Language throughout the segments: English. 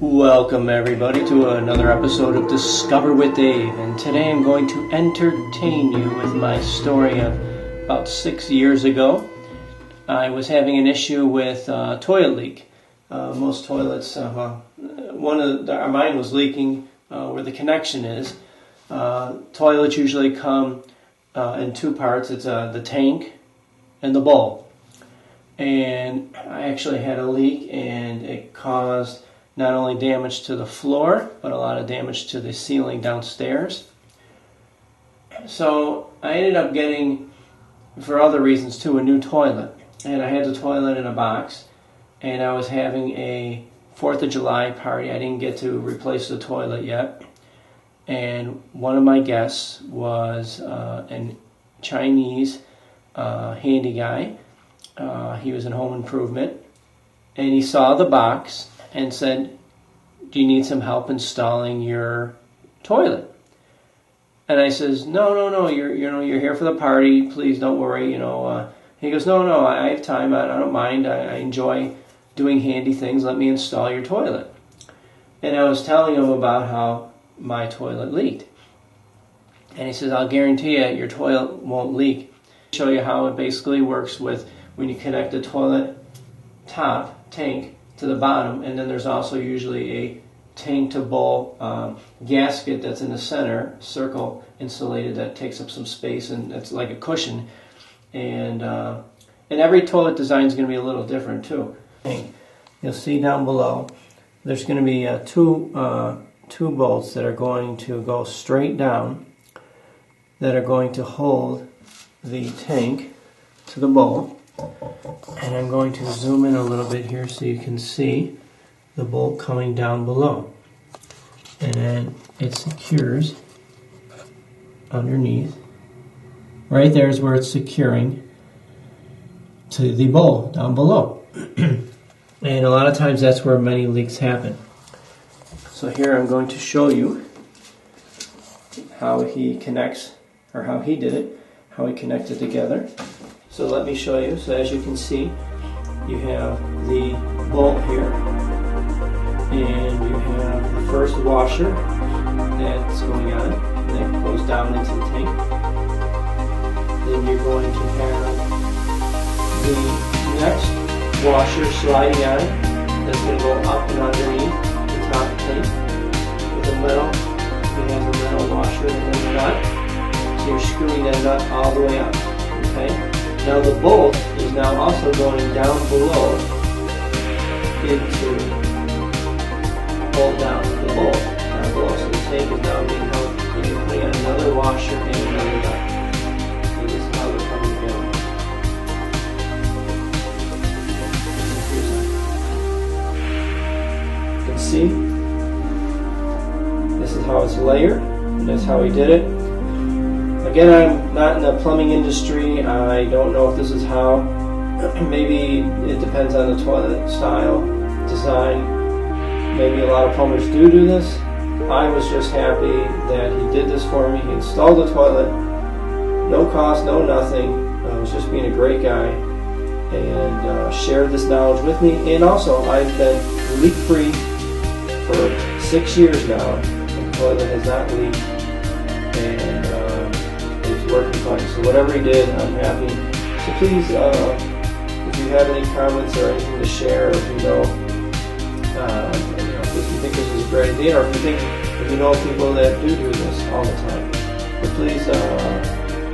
Welcome everybody to another episode of Discover with Dave, and today I'm going to entertain you with my story of about 6 years ago. I was having an issue with a toilet leak. Most toilets, mine was leaking where the connection is. Toilets usually come in two parts. It's the tank and the bowl. And I actually had a leak, and it caused not only damage to the floor, but a lot of damage to the ceiling downstairs. So I ended up getting, for other reasons too, a new toilet. And I had the toilet in a box, and I was having a 4th of July party. I didn't get to replace the toilet yet. And one of my guests was a Chinese handy guy. He was in home improvement, and he saw the box and said, "Do you need some help installing your toilet?" And I says, "No, you're here for the party. Please don't worry." He goes, "No, I have time. I don't mind. I enjoy doing handy things. Let me install your toilet." And I was telling him about how my toilet leaked, and he says, "I'll guarantee you your toilet won't leak." I'll show you how it basically works with when you connect the toilet top tank to the bottom, and then there's also usually a tank to bowl gasket that's in the center, circle insulated, that takes up some space, and it's like a cushion. And every toilet design is going to be a little different too. You'll see down below there's going to be two bolts that are going to go straight down, that are going to hold the tank to the bowl. And I'm going to zoom in a little bit here so you can see the bolt coming down below. And then it secures underneath. Right there is where it's securing to the bowl down below. And a lot of times that's where many leaks happen. So here I'm going to show you how he connects, or how he did it, how he connected together. So let me show you. So as you can see, you have the bolt here, and you have the first washer that's going on, and that goes down into the tank. Then you're going to have the next washer sliding on, that's going to go up and underneath the top tank. In the middle, you have the metal washer and then the nut. So you're screwing that nut all the way up. Okay? Now the bolt is now also going down below into bolt down the bolt down below. So the tank is now being held, and you're putting on another washer and another nut. So this is how they're coming together. You can see this is how it's layered, and that's how he did it. Again, I'm not in the plumbing industry. I don't know if this is how. Maybe it depends on the toilet style, design. Maybe a lot of plumbers do this. I was just happy that he did this for me. He installed the toilet, no cost, no nothing. He was just being a great guy, and shared this knowledge with me. And also, I've been leak-free for 6 years now. The toilet has not leaked, and working fine. So whatever he did, I'm happy. So please, if you have any comments or anything to share, or if you know, if you think this is a great idea, or if you know people that do this all the time, but please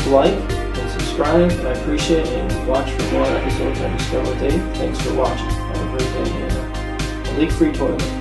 like and subscribe. I appreciate it, and watch for more episodes on Discover with Dave. Thanks for watching. Have a great day, and a leak-free toilet.